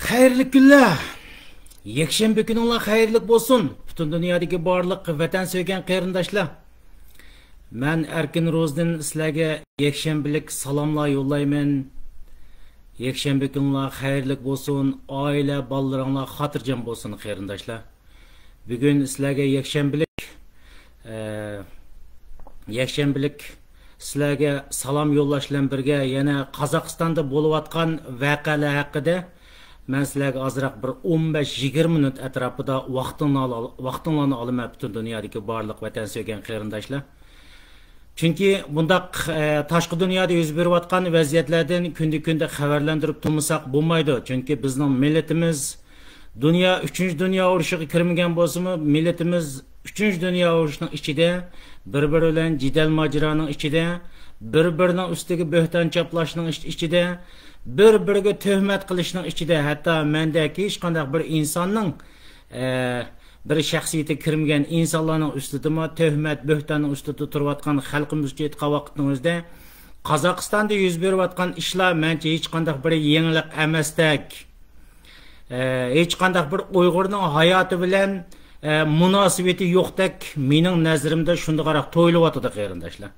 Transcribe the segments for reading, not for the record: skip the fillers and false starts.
Hayırlı günler. Yekşembe günüңlar hayırlı bolsun. Bütün dünyadaki barlıq vatan söygen qarindaşlar. Men Erkin Rozdin sizlarga yekşembelik salamlar yollayman. Yekşembe günüңlar hayırlı bolsun. Aile balllarыңlar xatirjam bolsun qarindaşlar. Bugün sizlarga yekşembelik sizlarga salam yollash bilan birga yana Qozog'istonda bo'lib atgan voqealar haqida men sizlarga azroq bir 15-20 minut atrofida vaqtinglarni olaman butun dunyodagi barliq vatan söygen qarindoshlar. Chunki bundaq tashqi dunyoda yuz berayotgan vaziyatlardan kunda xabarlantirib turmasak bo'lmaydi. Chunki bizning millatimiz dünya 3-dünya urushiga kirmagan bo'lsa-mu, millatimiz 3-dünya urushining ichida bir-biri bilan jidal mojaroning ichida, bir-birining ustiga bo'hton chaplashning ichida, bir-biriga tuhmat qilishning ichida, hatto mendagi hech qanday bir insonning bir shaxsiyati kirmagan insonlarning ustida tuhmat, bo'htonning ustida turayotgan xalqimiz uchun aytgan vaqtimizda Qozog'istonda yuz berayotgan ishlar mencha hech qanday bir yangilik emasdak. Hech qanday bir Uyg'urning hayoti bilan munosabati yo'qdek mening nazarimda shunday qarab to'ylayotdi qarindoshlar.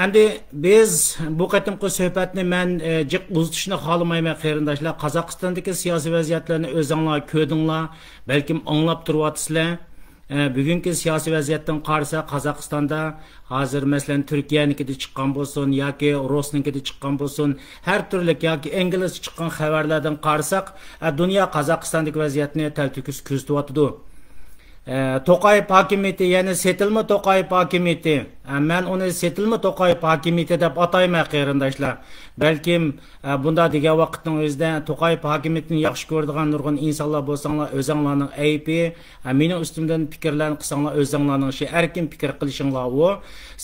Endi biz bu qatimqi suhbatni men jiq uzatishni xohlamayman qarindoshlar. Qozog'istondagi siyosiy vaziyatlarni o'zinglar ko'rdinglar, balkim anglab turibsizlar. Bugungi siyosiy vaziyatdan qarasa Qozog'istonda hozir masalan Turkiyanikida chiqqan bo'lsin yoki Rusnikida chiqqan bo'lsin, har turli yoki inglizcha chiqqan xabarlardan qarasak, dunyo Qozog'istondagi vaziyatni taltukis ko'rsatyapti. To'qayev hokimiyati, ya'ni setilma To'qayev hokimiyati. Men uni setilma To'qayev hokimiyati deb atayman qarindoshlar. Balkim bunda degan vaqtning o'zida To'qayev hokimiyatini yaxshi ko'radigan nurg'un insonlar bo'lsanglar, o'zinglarning aybi, mening ustimdan fikrlarni qilsanglar, o'zinglarning erkin fikr qilishinglar u.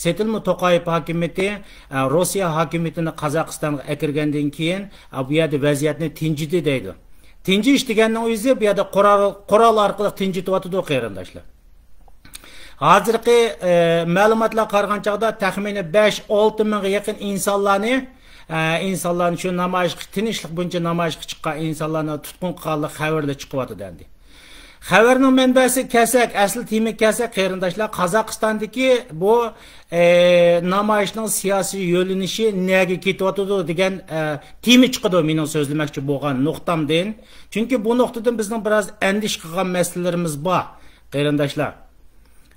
Setilma To'qayev hokimiyati Rossiya hokimiyatini Qozog'istonga akirgandan keyin bu yerda vaziyatni tinchidi deydi. Tinchish deganning o'zi bu yerda qurol orqali tinchityapti qarindoshlar. Hozirgi ma'lumotlar qarag'an chog'da taxminan 5-6 mingga yaqin insonlarni shu namoyishga tinchlik bo'yicha namoyishga chiqqan insonlarni tutqun qilganlik xabarlar chiqyapti dendi. Xabarning manbasi Kasak, asl temi Kasak qarindoshlar. Qozog'istondagi bu namoyishning siyosiy yo'linishi nega ketyapti degan temi chiqdi mening so'zlamoqchi bo'lgan nuqtamdan. Chunki bu nuqtadan bizning biroz andish qilgan masalalarimiz bor qarindoshlar.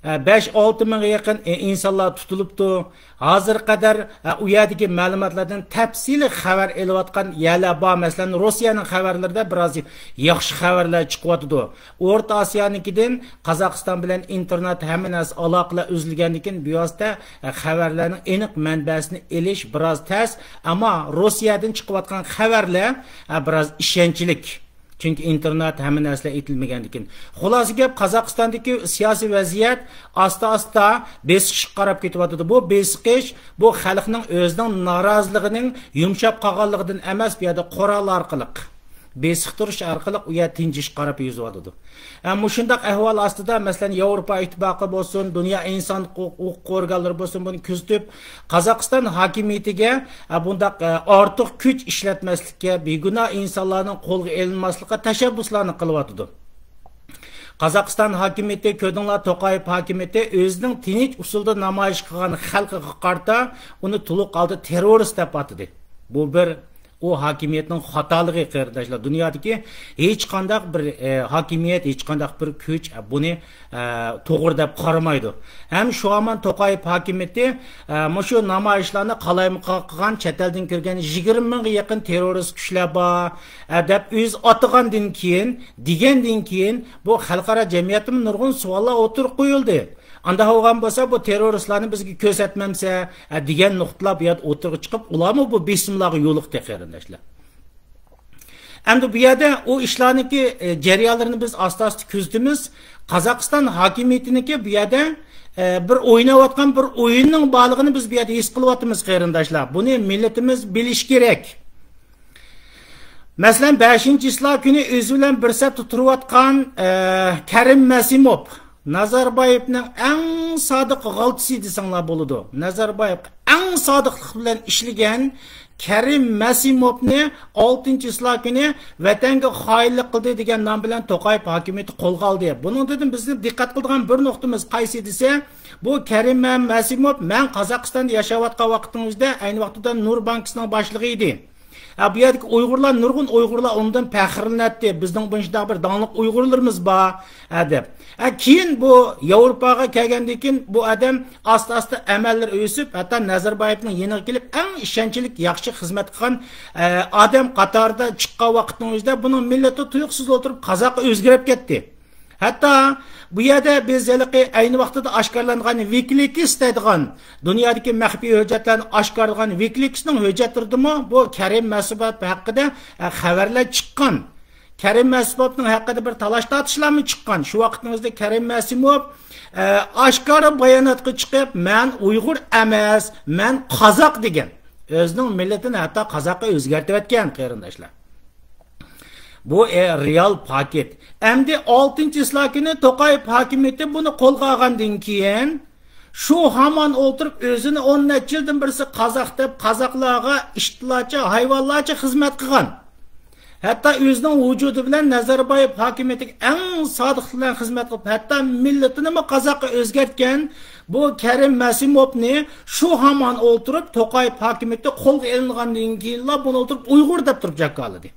5-6 mingga yaqin insonlar tutilibdi. Hozir qadar u yerdagi ma'lumotlardan tafsili xabar elayotgan yerlar bor. Masalan, Rossiyaning xabarlarida biroz yaxshi xabarlar chiqyapti. O'rta Osiyonikidan Qozog'iston bilan internet hamma narsa aloqalar uzilgandan keyin bu yerda xabarlarning aniq manbasini elish biroz tez, ammo Rossiyadan chiqayotgan xabarlar biroz ishonchli. Çünkü internet hemen narsalar aytilmagandan keyin. Xulosa gap, Qozog'istondagi siyosiy vaziyat asta besiqish qarab ketyapti. Bu besiqish bu xalqning o'zining noroziligining yumshab qolganligidan emas, bu yerda qurol orqali besiqtirish orqali u yer tinchish qarab yuzyapti. Shundaq ahvol ostida masalan Yevropa ittifoqi bo'lsin, dunyo inson huquq organlari bo'lsin, buni kuzatib Qozog'iston hokimiyatiga bundaq ortiq kuch ishlatmaslikka, begunoh insonlarning qo'lga olinmasligiga tashabbuslarni qilyapti. Qozog'iston hokimiyati, ko'rdinglar, To'qayev hokimiyati o'zining tinch usulda namoyish qilgan xalqiga qarata uni to'liq oldi terrorist deb atadi. Bu bir o hakimiyetning xatoligi qarindoshlar. Dunyodagi hech qanday bir hokimiyat, hech qanday bir kuch buni to'g'ri deb qaramaydi. Ham shu aman To'qayev hokimiyati shu namoyishlarni qalaymiqqa qilgan chet eldan kirgan 20 mingga yaqin terrorist kuchlar bor deb o'z atgandan keyin bu xalqaro jamiyatning nurg'un savollar o'tirib qo'yildi. Anda olgan bo'lsa bu terroristlarni bizga ko'rsatmamsa degan nuqtalar bu yerda o'tirib chiqib, ularmi bu besimlarga yo'liqdi qarindoshlar. Endi bu yerda o ishlarniki jarayonlarini biz asta-asta kuzatamiz. Qozog'iston hokimiyatiniki bu yerda bir o'ynayotgan bir o'yinning borlig'ini biz bu yerda his qilyapmiz qarindoshlar. Buni millatimiz bilish kerak. Masalan 5-islar kuni o'zi bilan bir safda turayotgan Karim Masimov Nazarbayevning eng sodiq g'altisi desanglar bo'ladi. Nazarbayev eng sodiqlik bilan ishlagan Karim Masimovni 6-islar kuni vatanga xoinlik qildi degan nom bilan To'qayev hokimiyati qo'lga oldi. Buning dedim bizni diqqat qiladigan bir nuqtamiz qaysi desa, bu Karim Masimov men Qozog'istonda yashayotgan vaqtimizda ayni vaqtida Nur bankisining boshlig'i edi. Bu yerdagi Uyg'urlar, nurg'un Uyg'urlar undan faxrlanadi. Bizning bunday bir donliq Uyg'urlarimiz bor, deb. Keyin bu Yevropaga kelgandan keyin bu odam asta-asta amallar o'sib, hatto Nazarboyevning yeniga kelib, eng ishonchli, yaxshi xizmat qilgan odam qatorida chiqqan vaqtning o'zida buning millati tuyuqsiz o'tirib qozoqqa o'zgarib ketdi. Hatta bu yerda biz ayni vaqtida oshkorlangan Wikileaks deydigan dunyodagi maxfiy hujjatlarni oshkorlagan Wikileaksning hujjatlaridami bu Karim Masimov haqida xabarlar chiqqan. Karim Masimovning haqida bir talash tortishlarmi chiqqan. Shu vaqtimizda Karim Masimov oshkora bayonotga chiqib, "Men Uyg'ur emas, men qozoq" degan. O'zining millatini hatto qozoqqa o'zgartirib o'tgan qarindoshlar. Bu real paket. Endi 6-islar kuni To'qayev hokimiyati buni qo'lga olgandan keyin shu hamon o'tirib o'zini 10 yildan birisi qozoq deb qozoqlarga ishtilochi, hayvonlarcha xizmat qilgan. Hatto o'zining vujudi bilan Nazarboyev hokimiyatiga eng sodiq bilan xizmat qilib, hatto millatini qozoqqa o'zgartgan bu Karim Masimovni shu hamon o'tirib To'qayev hokimiyati qo'lga olingandan keyin buni o'tirib Uyg'ur deb turib jakoladi.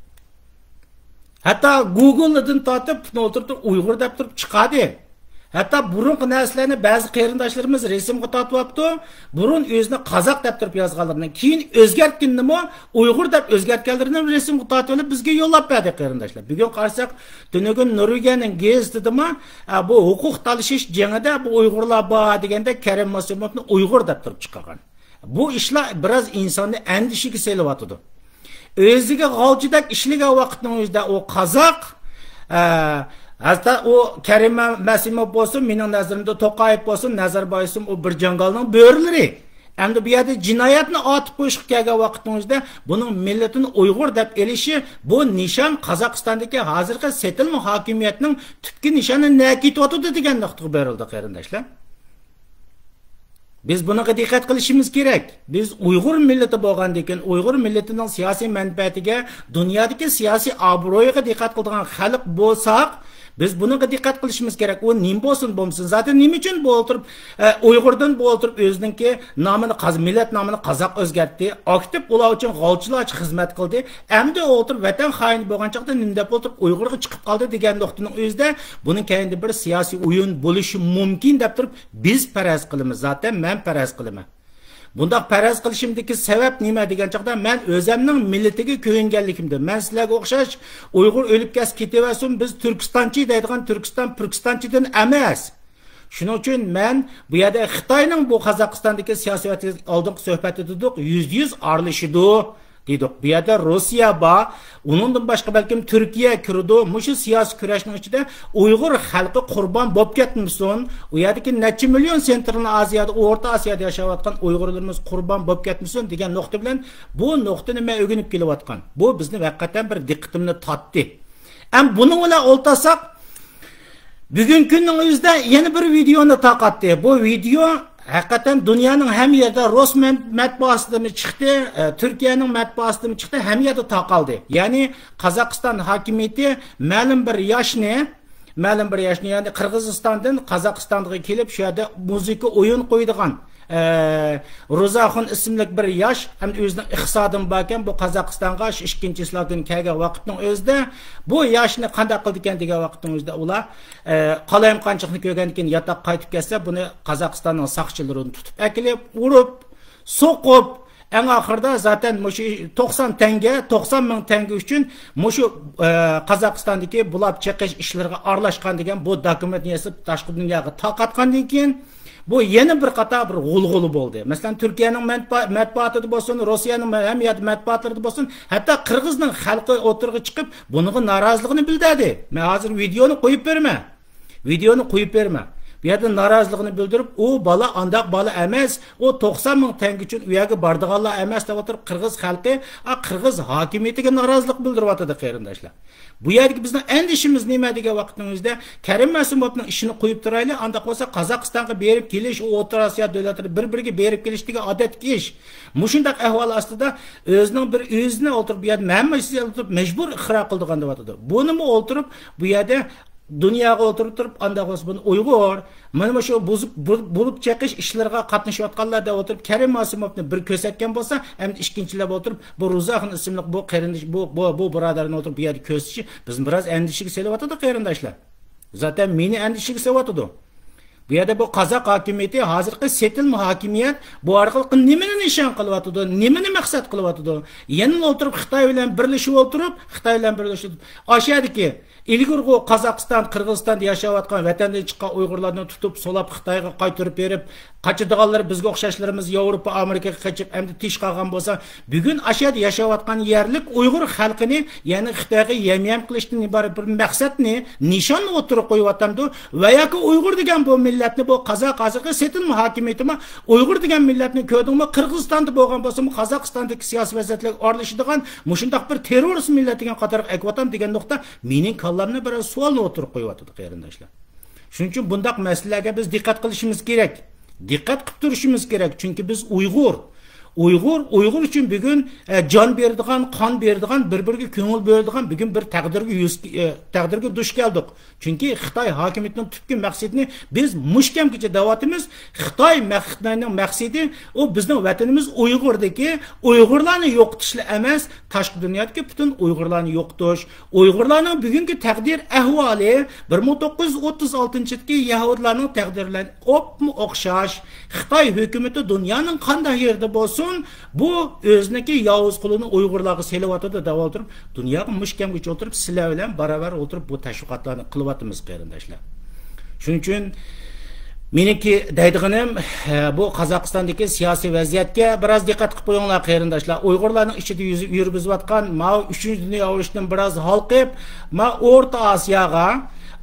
Hatta Google'dan tortib o'tirib Uyg'ur deb turib chiqadi. Hatta burungi narsalarni ba'zi qarindoshlarimiz rasmga tortyapti. Burun o'zini qozoq deb turib yozganlardan keyin o'zgartgandimi Uyg'ur deb o'zgartganlarini rasmga tortib olib bizga yo'llab berdi qarindoshlar. Bugun qarasak, Tunugun Nuriyaning gazetidami bu huquq talashish jangida bu Uyg'urlar bor deganda Karim Masimovni Uyg'ur deb turib chiqargan. Bu ishlar biroz insonni andishiga selyapti. O'ziga g'olchidak ishlagan vaqtning o'zida u qozoq, hatta u Karim Masimov bo'lsin, mening nazarimda To'qayev bo'lsin, Nazarboyev bo'lsin, u bir jangalning bo'rilari. Endi bu yerda jinoyatni otib qo'yishga kelgan vaqtning o'zida buning millatini Uyg'ur deb elishi bu nishon Qozog'istondagi hozirgi setilma hokimiyatning tubki nishoni nima ketyapti degan nuqtaga berildi qarindoshlar. Biz buna diqqat qilishimiz kerak. Biz Uyg'ur millati bo'lgandan keyin Uyg'ur millatining siyosiy manfaatiga, dunyodagi siyosiy obro'yiga diqqat qiladigan xalq bo'lsak, biz buna diqqat qilishimiz kerak. U nim bo'lsin, bo'lmasin. Zaten nima uchun bu o'tirib Uyg'urdan bu o'tirib o'zininki nomini millat nomini qozoq o'zgartdi. Aktiv ular uchun g'olchilar uchun xizmat qildi. Endi o'tirib vatan xoini bo'lgan chaqda nindab o'tirib Uyg'urga chiqib qoldi degan nuqtaning o'zida buning keyinda bir siyosiy o'yin bo'lishi mumkin deb turib biz faraz qilamiz. Zaten men faraz qilaman. Bundaq faraz qilishimdagi sabab nima degan chaqda men o'zimning millatiga ko'yinganligimda. Men sizlarga o'xshash Uyg'ur o'lib ketaversin, biz Turkistonchi deydigan Turkistonchidan emas. Shuning uchun men bu yerda Xitoyning bu Qozog'istondagi siyosatiga oldingi suhbatda dedik, 100% aralashidi dedik. Bu yerda Rossiya bor, uningdan boshqa balkim Turkiya kirdi. Mushu siyosiy kurashning ichida Uyg'ur xalqi qurbon bo'lib ketmasin. U yerdagi necha million sentralniy Osiyoda, O'rta Osiyoda yashayotgan Uyg'urlarimiz qurbon bo'lib ketmasin degan nuqta bilan bu nuqtani men o'rganib kelyapman. Bu bizni haqiqatan bir diqqatimni tortdi. Ham buni bilan o'ltasak, bugungi kunning o'zida yana bir videoni taqatdi. Bu video haqiqatan dunyoning ham yerda Rus matbuotida chiqdi, Turkiyaning matbuotida chiqdi, ham yerda taqaldi. Ya'ni Qozog'iston hokimiyati ma'lum bir yoshni, ya'ni Qirg'izistondan Qozog'istonga kelib, shu yerda muzika o'yin qo'ydigan Ro'zaxon ismli bir yosh ham o'zining iqtisodin borgan bu Qozog'istonga 2-islardan kelgan vaqtning o'zida bu yoshni qanday qildi ekan degan vaqtning o'zida ular qalayim qanchaqni ko'rgandan keyin yotoq qaytib kelsa, buni Qozog'istonning saqchilarini tutib akilib, urib, so'qib, eng oxirida zaten mushu 90 ming tanga uchun mushu Qozog'istondagi bulab chiqish ishlariga aralashgan degan bu dokumentni yasab tashqi dunyoga taqatgandan keyin bu yana bir qator bir g'ulg'uli bo'ldi. Masalan, Turkiyaning matbuotida bo'lsin, Rossiyaning ham yerda matbuotlarida bo'lsin, hatto Qirg'izning xalqi o'tirg'i chiqib, buningga noroziligini bildirdi. Men hozir videoni qo'yib berma. bu yerda noroziligini bildirib, u bola andaq bola emas, u 90 ming tanga uchun u yerga bordiganlar emas deb o'tirib, Qirg'iz xalqi, Qirg'iz hokimiyatiga norozilik bildiryapti qarindoshlar. Bu yerga bizning endishimiz nima degan vaqtimizda Karim Masumovning ishini qo'yib turaylik, andaq bo'lsa Qozog'istonga berib kelish, u O'rta Osiyo davlatlari bir-biriga berib kelish degan odatga ish. Mushundaq ahvol ostida o'zini o'tirib, bu yerda hammasini o'tirib majbur ixro qildigan deyapti. Buni o'tirib, bu yerda dunyoga o'tirib turib, andaq bo'lsa buni Uyg'ur, mana shu bo'lib chiqish ishlarga qatnashayotganlar deb o'tirib, Karim Masumovni bir ko'rsatgan bo'lsa, endi ikkinchilab o'tirib, bu Ruzaxon ismli bu qarindosh bu birodarni o'tirib bu yerga ko'rsatishi bizni biroz andishiga selyapti qarindoshlar. Zaten meni andishiga selyapti. Bu yerda bu Qozoq hokimiyati hozirgi setil hokimiyat bu orqali nimani nishon qilyapti, nimani maqsad qilyapti? Yana o'tirib Xitoy bilan birlashib o'tirib, oshadiki ilgirgi Qozog'iston, Qirg'izistonda yashayotgan vatandan chiqqan Uyg'urlarni tutib, solab Xitoyga qaytarib berib, qachidiganlar bizga o'xshashlarimiz Yevropa, Amerikaga qochib, endi tish qolgan bo'lsa, bugun ashada yashayotgan yerlik Uyg'ur xalqini, ya'ni Xitoyga yam qilishdan iborat bir maqsadni, nishonni o'tirib qo'yapti va yoki Uyg'ur degan bu millatni bu Qozoq hozirgi setil hokimiyatimi Uyg'ur degan millatni ko'rdingmi? Qirg'izistonda bo'lgan bo'lsa, Qozog'istondagi siyosiy vaziyatlarga aralashadigan mushundaq bir terrorist millatiga qator aytvatam degan nuqta mening kallamni bir savolni o'tirib qo'yapti qarindoshlar. Shuning uchun bundaq masalalarga biz diqqat qilishimiz kerak. Diqqat qilib turishimiz kerak, chunki biz Uyg'ur uchun bugun jon beradigan, qon beradigan, bir-biriga ko'ngil beradigan bugun bir taqdirga duch keldik. Chunki Xitoy hokimiyatining tubki maqsadini biz mushkamgacha davatimiz. Xitoy maqsadi u bizning vatanimiz Uyg'urdagi Uyg'urlarni yo'qotishli emas, tashqi dunyodagi butun Uyg'urlarni yo'qotish. Uyg'urlarning bugungi taqdir ahvoli 1936-yildagi Yahudlarning taqdirlariga o'xshash. Xitoy hukumati dunyoning qanday yerda bo'lsin, bu o'ziniki yovuz qulini Uyg'urlarga selyapti deb o'tirib, dunyoga mushkamga o'tirib, sizlar bilan baravar o'tirib bu tashviqotlarni qilyapmiz qarindoshlar. Shuning uchun meniki deydiganim bu Qozog'istondagi siyosiy vaziyatga biroz diqqat qilib qo'yinglar qarindoshlar. Uyg'urlarning ichida yurib o'tgan ma 3-dunyo urushdan biroz halqib, ma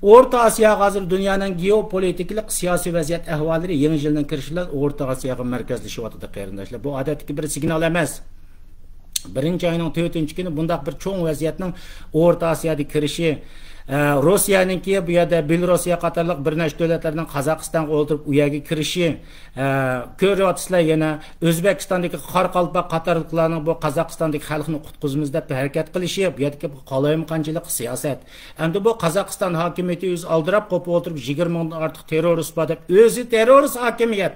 O'rta Osiyo hozir dunyoning geopolitik siyosiy vaziyat ahvollari yangi yildan kirishlar O'rta Osiyoga markazlashyapti qarindoshlar. Bu odatdagi bir signal emas. Birinchi oyning 4-kuni bundaq bir cho'ng vaziyatning O'rta Osiyoga kirishi, Rossiyaninki bu yerda Belorussiya qatorliq bir nechta davlatlarning Qozog'istonga o'tirib u yerga kirishi, ko'ryapsizlar yana O'zbekistondagi Qoraqalpoq qatorliqlarning bu Qozog'istondagi xalqni qutqizamiz deb harakat qilishi, bu yerga qolaymaqonchilik siyosat. Endi bu Qozog'iston hokimiyati o'zi aldirab qo'yib o'tirib 20 mingdan ortiq terrorist bor deb o'zi terrorist hokimiyat,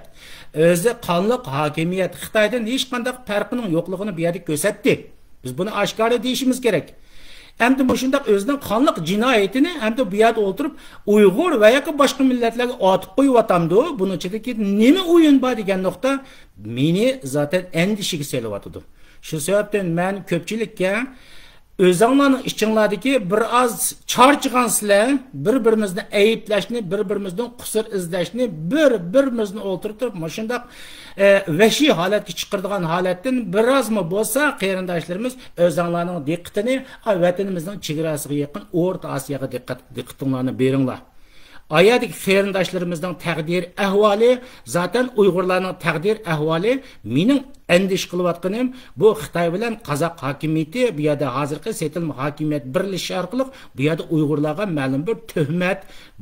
o'zi qonliq hokimiyat Xitoydan hech qanday farqining yo'qligini bu yerda ko'rsatdi. Biz buni oshkora deyishimiz kerak. Endi mushundaq o'zining qonliq jinoyatini endi bu yerda o'tirib Uyg'ur va yoki boshqa millatlarga otib qo'yapti. Buning ichidagi nima o'yin bor degan nuqta meni zaten endishiga selyapti. Shu sababdan men ko'pchilikka o'zinglarning ichinglardagi bir oz charchigansizlar, bir-birimizni ayblashni, bir-birimizdan qusur izlashni, bir-birimizni o'ltirib, mushundaq vahshiy holatga chiqaradigan holatdan birozmi bo'lsa, qarindoshlarimiz o'zinglarning diqqatini vatanimizning chegarasiga yaqin O'rta Osiyoga diqqatinglarni beringlar. Ayadagi qarindoshlarımızdan taqdir ahvoli, zaten Uyg'urlarning taqdir ahvoli mening endish qilayotganim bu Xitoy bilan Qozoq hokimiyati bu yerda hozirgi setil hokimiyat birlashishi orqali bu yerda Uyg'urlarga ma'lum bir tuhmat,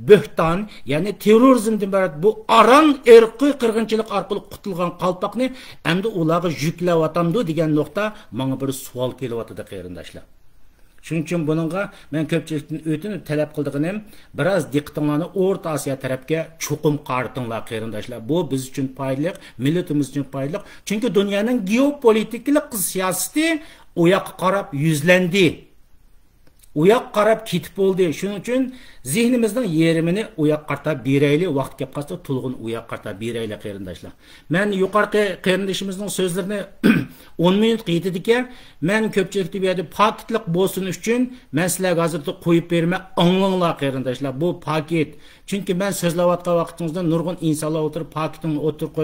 bo'hton, ya'ni terrorizmdan iborat bu aran irqiy qirg'inchilik orqali qutilgan qalpoqni endi ularga yuklayotamdi degan nuqta menga bir savol kelyapti qarindoshlar. Shuning uchun buningga men ko'pchilikdan o'tinib talab qildiganim biroz diqqatinglarni O'rta Osiyo tarafga chuqum qaratinglar qarindoshlar. Bu biz uchun foydali, millatimiz uchun foydali. Chunki dunyoning geopolitik siyosati u yoqqa qarab yuzlandi. U yoqqa qarab ketib bo'ldi. Shuning uchun zihnimizning yerimini u yoqqa qarab beraylik, vaqt kelib qolsa to'lg'in u yoqqa qarab beraylik qarindoshlar. Men yuqorqi qarindoshimizning so'zlarini 10 minut qiytidika, men ko'pchilikni bu yerda paketlik bo'lsin uchun men sizlarga hozirda qo'yib bermay, anglanglar qarindoshlar. Bu paket Çünkü ben sözləvatqan vaqtınızda nurgun insanlar oturup paketini oturup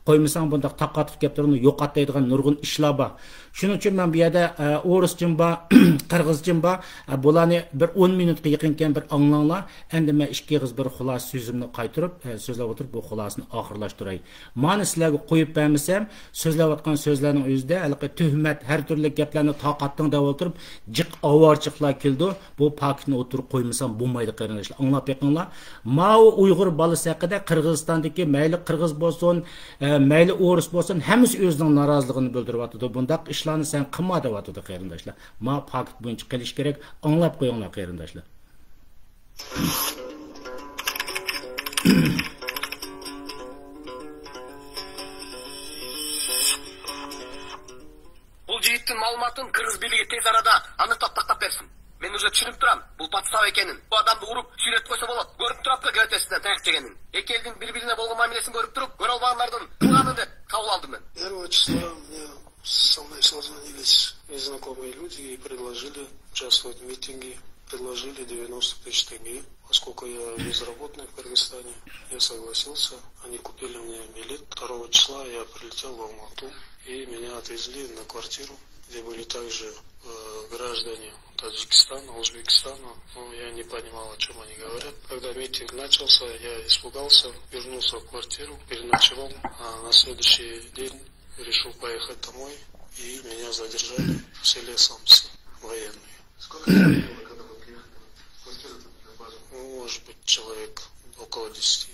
koymasan bunda taqatıp keptirini yoqatlaydigan nurgun işler var. Şunun için ben bir yerde Orusçum var, Qırgızcım var. Bularni bir 10 minutga yaqinken bir anlanglar. Endi men ikki qiz bir xulos so'zimni qaytirib, so'zlab o'tirib bu xulosani oxirlashtiray. Mani sizlarga qo'yib bermasam, so'zlayotgan so'zlarning o'zida halqa tuhmat, har turli gaplarni taqatdan deb o'tirib, jiq ovorchiqlar keldi. Bu paketni o'tirib qo'ymasam bo'lmaydi qarindoshlar. Anglab yiqinglar. Mao Uyg'ur bolasi haqida Qirg'izistondagi mayli qirg'iz bo'lsin, mayli o'ris bo'lsin, hammasi o'zining noroziligini bildiryapti. Bundaq ishlarni sen qilma deyapti qarindoshlar. Ma paket bo'yicha qilish kerak. Anglab qo'yinglar qarindoshlar. Бұл жігіттің малуматын Қырғыз билігі тез арада анықтап тақтап берсін. Мен уже түсініп тұрам, бұл подстава екенін. Бұл адамды ұрып, сүйретіп қойса болады. Көріп тұрап та гәутесінен таяқ жегенін. Екі елдің бір-біріне болған мамилесін көріп тұрып, көре албағандардың қылғанын деп қабыл алдым мен. 1 числа со мной созвонились незнакомые люди и предложили участвовать в митинге. Предложили 90 тысяч тенге. Поскольку я безработный в Кыргызстане, я согласился. Они купили мне билет. 2 числа я прилетел в Алмату. И меня отвезли на квартиру, где были также граждане Таджикистана, Узбекистана. Но я не понимал, о чем они говорят. Когда митинг начался, я испугался, вернулся в квартиру, переночевал. А на следующий день решил поехать домой. И меня задержали в селе Самсы, военные. Сколько человек было, когда вы приехали? Может быть, человек около 10.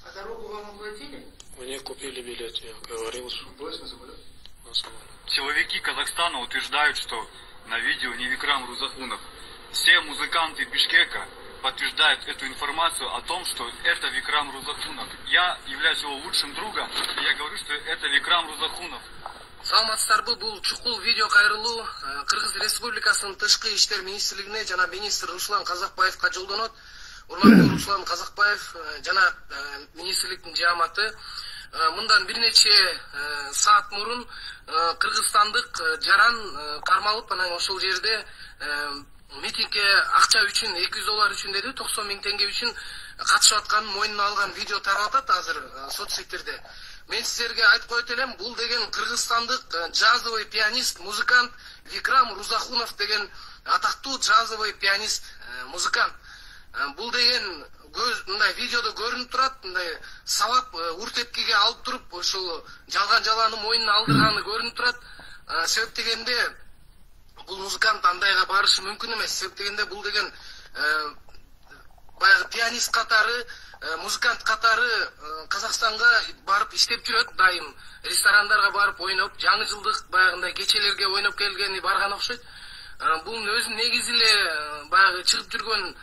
А дорогу вам оплатили? Мне купили билет, я говорил, что... На самолет. Силовики Казахстана утверждают, что на видео не Викрам Рузахунов. Все музыканты Бишкека подтверждают эту информацию о том, что это Викрам Рузахунов. Я являюсь его лучшим другом, и я говорю, что это Викрам Рузахунов. Саламатсыздарбы, бул чукул видео кайрылуу Кыргыз Республикасынын Тышкы иштер министрлигине жана министр Руслан Казакбаевга жолдонот. Урматтуу Руслан Казакбаев жана министрликтин жааматы мындан бир нече саат мурун кыргызстандык жаран кармалып, анан ошол жерде митингге акча үчүн $200 үчүн деди, 90 000 тенге үчүн катышып атканын мойнуна алган видео тарап атат азыр соцсеттерде. Мен сіздерге айтып коет элем, бул деген кыргызстандык джазовый пианист, музыкант Викрам Рузахунов деген атактуу джазовый пианист, музыкант. Бул деген мындай видеодо көрүнүп турат, мындай сабап уртепкиге алып туруп, ошол жалган-жаланы мойнуна алдырганы көрүнүп турат. Себеп дегенде бул музыкант андайга барышы мүмкүн эмес. Себеп дегенде бул деген баягы пианист катары, музыкант катары Казакстанга барып иштеп жүрөт, дайым ресторандарга барып ойноп, жаңы жылдык баягындай кечелерге ойноп келгени барган окшойт. Бунун өзү негизи эле баягы чыгып жүргөн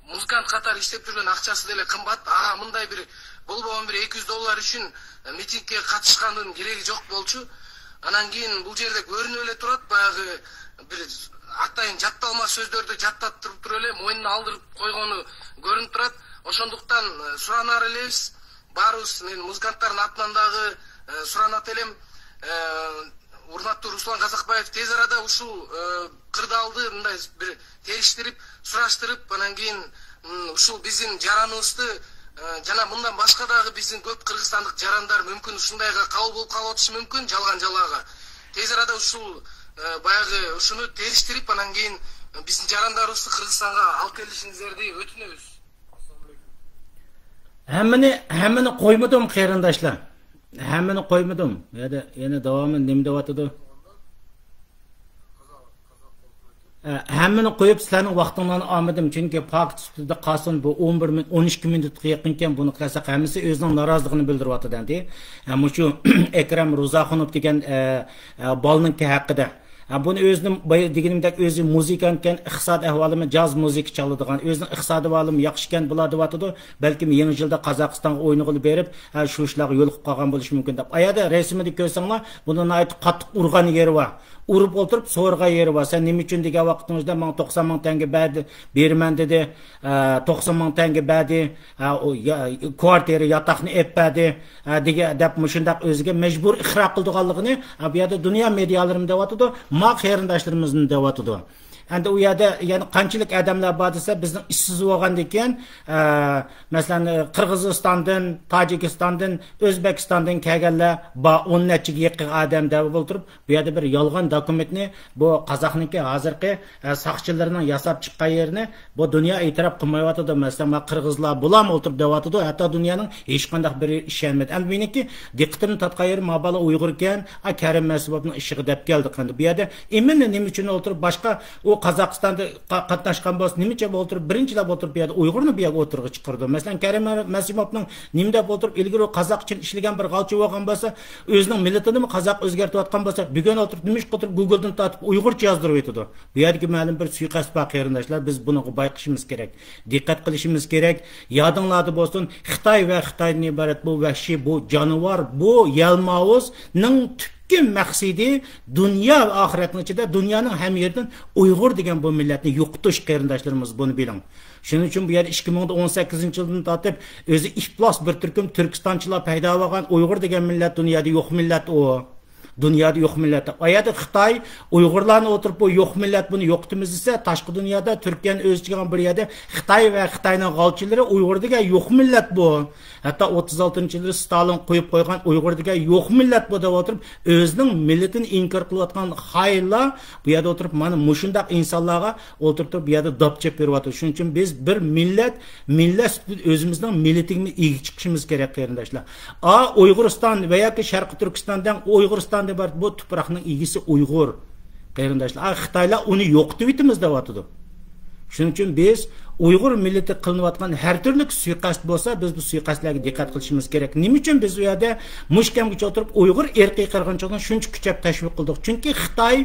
музыкант катары иштеп жүргөн акчасы деле кымбат. Ага мындай бир болбогон бир $200 үчүн митингге катышкандын кереги жок болчу. Анан кийин бул жерде көрүнүп эле турат, баягы бир атайын жатталма сөздөрдү жаттаттырып туруп эле мойнуна алдырып койгону көрүнүп турат. Ошондуктан суранар элебиз, баарыбыз мен музыканттардын атынан дагы суранат элем. Урматтуу Руслан Казакбаев тез арада ушул кырдаалды мындай бир териштирип, сураштырып, анан кийин ушул биздин жараныбызды жана мындан башка дагы биздин көп кыргызстандык жарандар мүмкүн ушундайга кабыл болуп калып атышы мүмкүн, жалган-жалаага. Тез арада ушул баягы ушуну териштирип, анан кийин биздин жарандарыбызды Кыргызстанга алып келишиңиздерди өтүнөбүз. Hammani qo'ymadim qarindoshlar. Hammani qo'ymadim. Yana davomi nima deyapti? Hammani qo'yib sizlarning vaqtinglarni olmadim, chunki Pokistonda qolsin bu 11 minut 12 minutga yaqinken buni qilsa hammasi o'zining noroziligini bildiryapti-da. Shu Ekram Ruzaxunov degan bolning haqida. Bunu özünün deganimdek özü muzikanken iqtisod ahvolimi jaz muzika çaladigan, özünün iqtisod ahvolimi yaxshikan bo'ladi deyapti. Balkim yangi yilda Qozog'istonga o'yinini berib, shu ishlarga yo'l qo'yib qolgan bo'lishi mumkin deb. Ayada rasmida ko'rsanglar, buni aytib qattiq urgan yeri bor. Urib o'tirib so'rg'a yeri bor. Sen nima uchun degan vaqtingizda men 90 000 tenge beraman dedi. 90 000 tenge berdi. Kvartira yotoqni epadi deb shundaq o'ziga majbur iqror qildiganligini bu yerda dunyo medialarim deyapti. Ma qarindoshlarimizni deyapti. endi u yerda yani qanchalik odamlar bor desa, bizning ishsiz bo'lgandan keyin, masalan, Qirg'izistondan, Tojikistondan, O'zbekistondan kelganlar bor 10 nechaga yaqin odam deb o'tirib, bu yerda bir yolg'on dokumentni bu qozoqniki hozirgi soqchilarning yasab chiqqan yerini bu dunyo e'tirof qilmayotdi. Masalan, qirg'izlar bulam o'tirib deyotdi, hatto dunyoning hech qanday biri ishonmaydi. Endi meniki diqqatimni tortgan yerim mabala Uyg'ur ekan, Karim Masubovning ishiga deb keldi. Endi bu yerda eminni nima uchun o'tirib boshqa u Qozog'istonda qatnashgan bo'lsa, nima uchun o'tirib birinchilab o'tirib bu yerda Uyg'urni bu yerga o'tirg'i chiqardi. Masalan, Karim Masubovning nima deb o'tirib ilgari qozoq uchun ishlagan bir g'alchi bo'lgan bo'lsa, o'zining millatini qozoq o'zgartirayotgan bo'lsa, bugun o'tirib nima ish qo'tirib Google'dan tortib Uyg'urcha yozdirib o'tadi. Bu yerga ma'lum bir suiqasd bor qarindoshlar, biz buni bayqashimiz kerak. Diqqat qilishimiz kerak. Yodinglarda bo'lsin, Xitoy va Xitoydan iborat bu vahshiy, bu jonivor, bu yalmavuzning tükki maqsadi dunyo va oxiratning ichida dunyoning ham yerdan Uyg'ur degan bu millatni yo'qotish qarindoshlarimiz, buni biling. Shuning uchun bu yer 2018-yildan tortib o'zi iflos bir turkum Turkistonchilar paydo bo'lgan Uyg'ur degan millat dunyoda yo'q millat u. Dunyoda yo'q millat. Oyada Xitoy Uyg'urlarni o'tirib bu yo'q millat buni yo'qtimiz desa, tashqi dunyoda Turkiyaning o'zi chiqqan bir yerda Xitoy va Xitoyning g'olchilari Uyg'ur degan yo'q millat bu. Hatto 36-yilda Stalin qo'yib qo'ygan Uyg'ur degan yo'q millat bu deb o'tirib, o'zining millatini inkor qilayotgan xayollar bu yerda o'tirib mana mushundaq insonlarga o'tirib bu yerda dopchep beryapti. Shuning uchun biz bir millat o'zimizning millatiga ega chiqishimiz kerak qarindoshlar. Uyg'uriston va yoki Sharqiy Turkistondan Uyg'uriston bu tuproqning egisi Uyg'ur qarindoshlar. Xitoylar uni yo'qotib etimiz deyotdi. Shuning uchun biz Uyg'ur millati qilinayotgan har turli suiqasd bo'lsa, biz bu suiqasdlarga diqqat qilishimiz kerak. Nima uchun biz u yerda mushkamga o'tirib Uyg'ur erkiy qirg'inchiligini shuncha kuchab tashviq qildik? Chunki Xitoy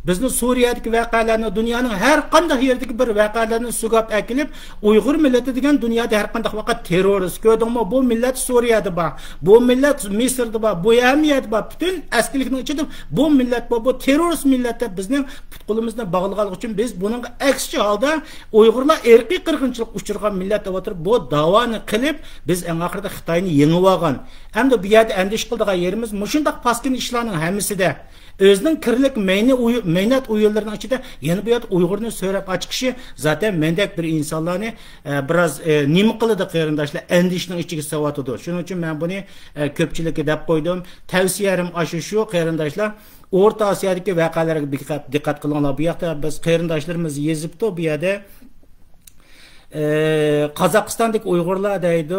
bizni Suriyadagi voqealarni, dunyoning har qanday yerdagi bir voqealarni sugab akilib, Uyg'ur millati degan dunyoda har qanday vaqt terrorist ko'rdingmi? Bu millat Suriyada bor, bu millat Misrda bor, bu Yamaniyada bor. Butun askirlikning ichida bu millat bor, bu terrorist millatda bizning putqulimizni bog'lagan uchun biz buning aksi holda Uyg'urlar erkiy qirg'inchilik uchirgan millat deb o'tirib bu davoni qilib, biz eng oxirida Xitoyni yengib olgan. Hamda bu yerda andish qildigan yerimiz mushundaq paskin ishlarning hammasida özünün kirlik meynat uyularının içinde yeni bir Uygur'un söylep açıkışı zaten mendek bir insanlarını biraz nimi kılıdı qarindoshlar endişinin içine savatıdı. Şunun için ben bunu köpçülükü dep koydum. Tavsiyelerim aşı şu qarindoshlar. Orta Asya'daki vakalara dikkat kılınlar. Bu yakta biz qarindoshlarımız yezipti bu yerde Kazakistan'daki Uygurlar deydi.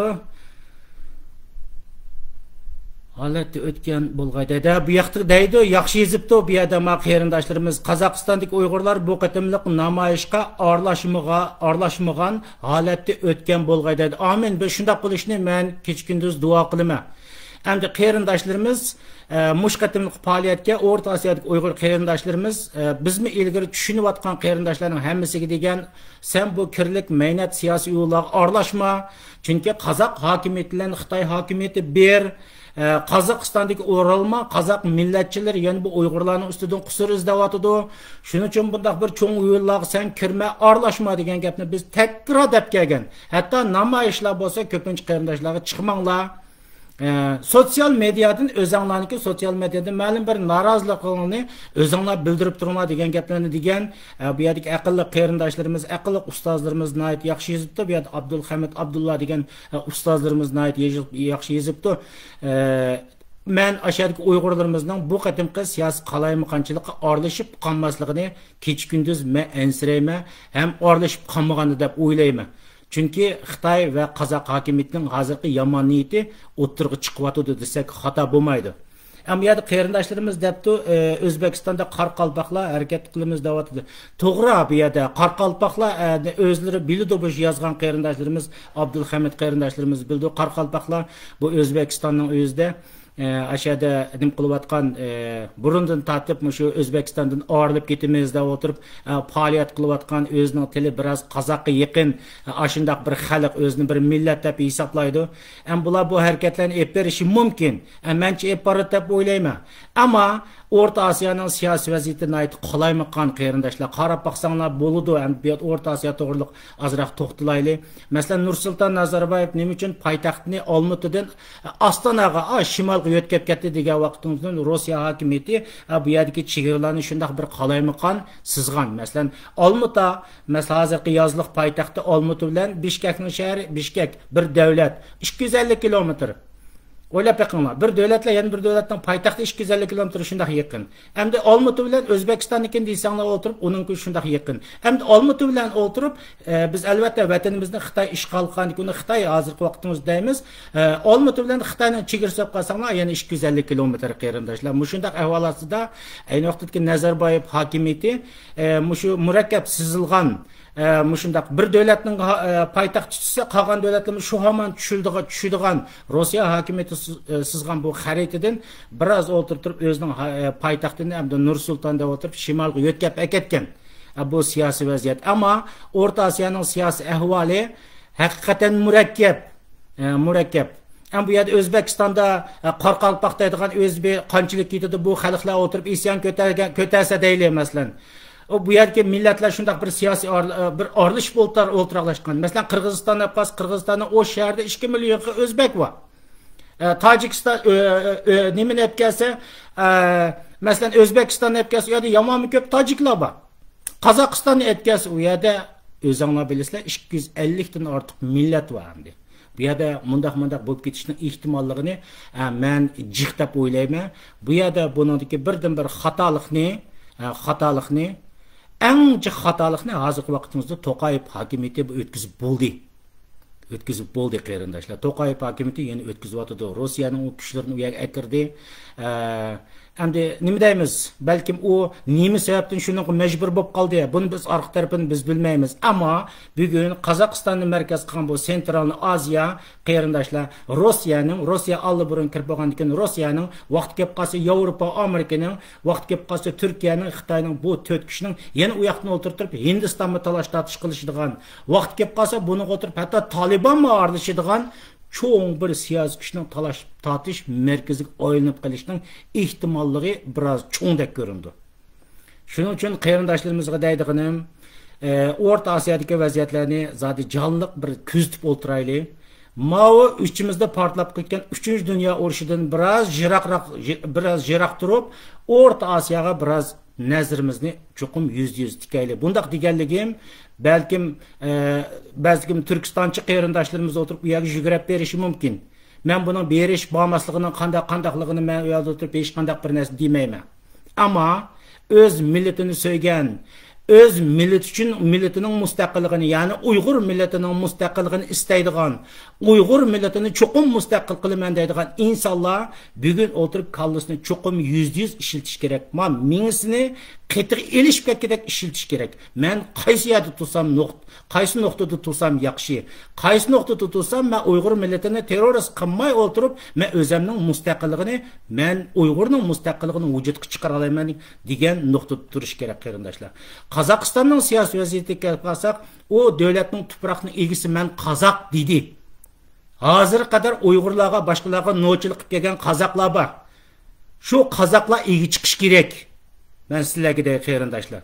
Halatda o'tgan bo'lg'ayda bu yoqda deydi, yaxshi yezibdi bu yerda ma qarindoshlarimiz Qozog'istondagi Uyg'urlar bu qatimliq namoyishga aralashmagan holatda o'tgan bo'lg'ayda. Amin. Bu shunday bo'lishni men kech-kunduz duo qilaman. Endi qarindoshlarimiz mush qatimliq faoliyatga O'rta Osiyodagi Uyg'ur qarindoshlarimiz bizmi ilgari tushunayotgan qarindoshlarning hammasiga degan, sen bu kirlik mehnat siyosiy yo'llarga aralashma. Chunki Qozoq hokimiyati bilan Xitoy hokimiyati ber Qozog'istondagi o'ralma Qozoq millatchilar yana bu Uyg'urlarning ustidan qusur izlayotdi. Shuning uchun bunday bir cho'ng yo'llarga sen kirma, aralashma degan gapni biz takror deb kelgan. Hatto namoyishlar bo'lsa ko'pincha qarindoshlarga chiqmanglar. Sosyal medyadan o'zinglarniki sosyal medyada ma'lum bir norozilikni o'zinglar bildirib turinglar degan gaplarni degan bu yerdagi aqlli qarindoshlarimiz, aqlli ustozlarimiz nayt yaxshi yezibdi. Bu yerda Abdulhamid Abdulla degan ustozlarimiz nayt yaxshi yezibdi. Men aşağıdaki Uyg'urlarimizning bu qatimqi siyosiy qalaymiqanchilikqa aralashib qolmasligini kech-kunduz men ansirayman, ham aralashib qolmaganini deb o'ylayman. Chunki Xitoy va Qozoq hokimiyatining hozirgi yomon niyati o'tirg'i chiqyotdi desak xato bo'lmaydi. Ama bu yerda qarindoshlarimiz debdi, O'zbekistonda Qoraqalpoqlar harakat qilamiz deyapti. To'g'ri, bu yerda Qoraqalpoqlar o'zlari bildi bu yozgan qarindoshlarimiz, Abdulhamid qarindoshlarimiz bildi. Qoraqalpoqlar bu O'zbekistonning o'zida aşağıda nim qilayotgan burundan tatib shu O'zbekistondan ayrılib ketimiz deb o'tirib faoliyat qilayotgan o'zining tili biroz qozoqqa yaqin ashundaq bir xalq o'zini bir millat deb hisoblaydi. Bular bu harakatlarni ep berishi mumkin. Mencha ep borar deb o'ylayman. Ammo Orta Asiyanın siyasi vaziyetine ait qalaymaqqan qarindaşlar qarab baxsanglar boludu. Hem bu Orta Asiya to'g'riliq azroq to'xtalayli. Masalan, Nursulton Nazarboyev nima uchun poytaxtni Olmutidan Ostonaga, shimolga yo'tkab ketdi degan vaqtimizda Rossiya hokimiyati bu yerdagi chegaralarni shunday bir qalaymaqqan sizgan. Masalan, Olmuta, masalan hozirgi yozliq poytaxti Olmuti bilan Bishkekning shahri Bishkek bir davlat 250 kilometr. O'ylab beqinglar. Bir davlatlar, yana bir davlatning poytaxti 250 kilometr shunday yaqin. Hamda Olmuti bilan O'zbekistonnikin deysanglar o'tirib, uningki shunday yaqin. Hamda Olmuti bilan o'tirib, biz albatta vatanimizni Xitoy ishg'ol qilgandan keyin Xitoy hozirgi vaqtimizda deymiz, Olmuti bilan Xitoyning chegarasi olib qolsanglar, yana 250 kilometr qarindoshlar. Shunday ahvolatida ayni vaqtdagi Nazarboyev hokimiyati shu murakkab sizilgan Muşundaq bir davlatning poytaxti tushsa, qolgan davlatlar shu hamon tushadigan Rossiya hokimiyati sizgan bu xaritadan biroz o'tirib o'zining poytaxtini hamda Nursultonda o'tirib shimolga yo'tkab ketgan. Bu siyosiy vaziyat. Ammo O'rta Osiyoning siyosiy ahvoli haqiqatan murakkab. Bu yerda O'zbekistonda Qoraqalpoq deydigan o'zbek qanchalik ketadi bu xalqlar o'tirib isyon ko'tarsa deyli masalan. Bu yerki millatlar shunday bir siyosiy bir orlish o'ltiraqlashgan. Masalan, Qirg'izistonda Qirg'izistonning o shaharda 2 million o'zbek bor. Tojikiston nimani yapkasa, masalan O'zbekistonda yapkasa, u yerda yomon ko'p tojiklar bor. Qozog'istonni yapkasa, u yerda o'zinglar bilasizlar 250 dan ortiq millat bor endi. Bu yerda mundaq bo'lib ketishning ehtimolligini men jiq deb o'ylayman. Bu yerda buningdagi birdan-bir xatolikni eng jiq xatolikni hozirgi vaqtimizda To'qayev hokimiyati o'tkazib bo'ldi qarindoshlar. To'qayev hokimiyati yana o'tkazyapti. Rossiyaning o kuchlarini u yerga akirdi. Endi nima deymiz? Balkim u nima sababdan shunga majbur bo'lib qoldi. Buni biz orqa tarafini biz bilmaymiz. Ammo bugun Qozog'istonni markaz qilgan bu Central Aziya qarindoshlar Rossiya oldi burun kirib bo'lgandan keyin Rossiyaning vaqt kelib qolsa Yevropa, Amerikaning vaqt kelib qolsa Turkiyaning, Xitoyning bu to'rt kishining yana u yoqni o'tirib Hindistonga talash tortish qilishadigan vaqt kelib qolsa buni o'tirib hatto Talibanga aralashadigan çoğun bir siyasi kişinin talaş tartış merkeziga aylanıp qalishning ehtimolligi biroz cho'ngdek ko'rindi. Shuning uchun qarindoshlarımızga deydiganim, O'rta Osiyodagi vaziyatlarni zodi jonliq bir kuzatib o'tiraylik. Mao uchimizda portlab ketgan 3-Dünya urushidan biroz jiroq turib, O'rta Osiyoga biroz nazarimizni cho'qim yüz tikaylik. Bundaq deganligim balkim Turkistonchi qarindoshlarimiz o'tirib u yerga yugurib berishi mumkin. Men buning berish bo'lmasligining qandaqligini men u yerda o'tirib hech qanday bir narsa demayman. Ammo o'z millatini so'ygan, o'z millat uchun millatining mustaqilligini, ya'ni Uyg'ur millatining mustaqilligini istaydigan, Uyg'ur millatini cho'qim mustaqil qilaman deydigan insonlar bugun o'tirib kallasini cho'qim %100 ishiltish kerak. Men mingisini qetiq elishib ketgandek ishiltish kerak. Men qaysi yerda tursam qaysi nuqtada tursam yaxshi, qaysi nuqtada tursam men Uyg'ur millatini terrorist qilmay o'tirib, men o'zimning mustaqilligini, men Uyg'urning mustaqilligini vujudga chiqara olaman degan nuqtada turish kerak qarindoshlar. Qozog'istonning siyosiy vaziyatiga qarsak, o davlatning tuproqning egisi men qozoq dedi. Hozir qadar Uyg'urlarga, boshqalarga nochilik qilib kelgan qozoqlar bor. Shu qozoqlar egi chiqish kerak. Men sizlarga dey qarindoshlar.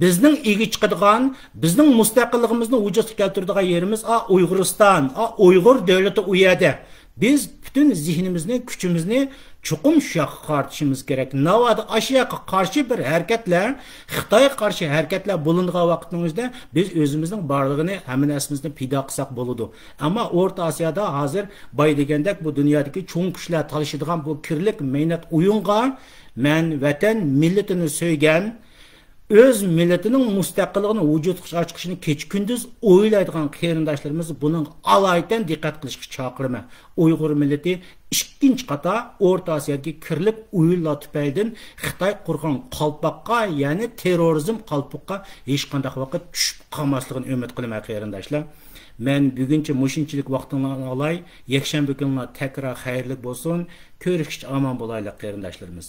Bizning egi chiqadigan, bizning mustaqilligimizni vujudga keltiradigan yerimiz Uyg'uriston, Uyg'ur davlati u yerda. Biz bütün zihnimizni, kuchimizni cho'qim shu yoqqa qaratishimiz kerak. Navoda ashiyaga qarshi bir harakatlar, Xitoyga qarshi harakatlar bo'lingan vaqtimizda biz o'zimizning borlig'ini, hamma narsamizni pido qilsak bo'ladi. Ammo O'rta Osiyoda hozir boy degandek bu dunyodagi cho'ng kuchlar talashadigan bu kirlik mehnat o'yinga men vatan millatini so'ygan, o'z millatining mustaqilligini vujudga chiqishini kech-kunduz o'ylaydigan qarindoshlarimiz buning alohida diqqat qilishga chaqiraman. Uyg'ur millati ikkinchi qata O'rta Osiyodagi kirlik o'yinlar tufaylidan Xitoy qurgan qalpoqqa, ya'ni terrorizm qalpoqqa hech qanday vaqt tushib qolmasligini umid qilaman qarindoshlar. Men buguncha mushunchalik vaqtingizni olay. Yakshanba kunlar takrar xayrli bo'lsin. Ko'rishga omon bo'laylik qarindoshlarimiz.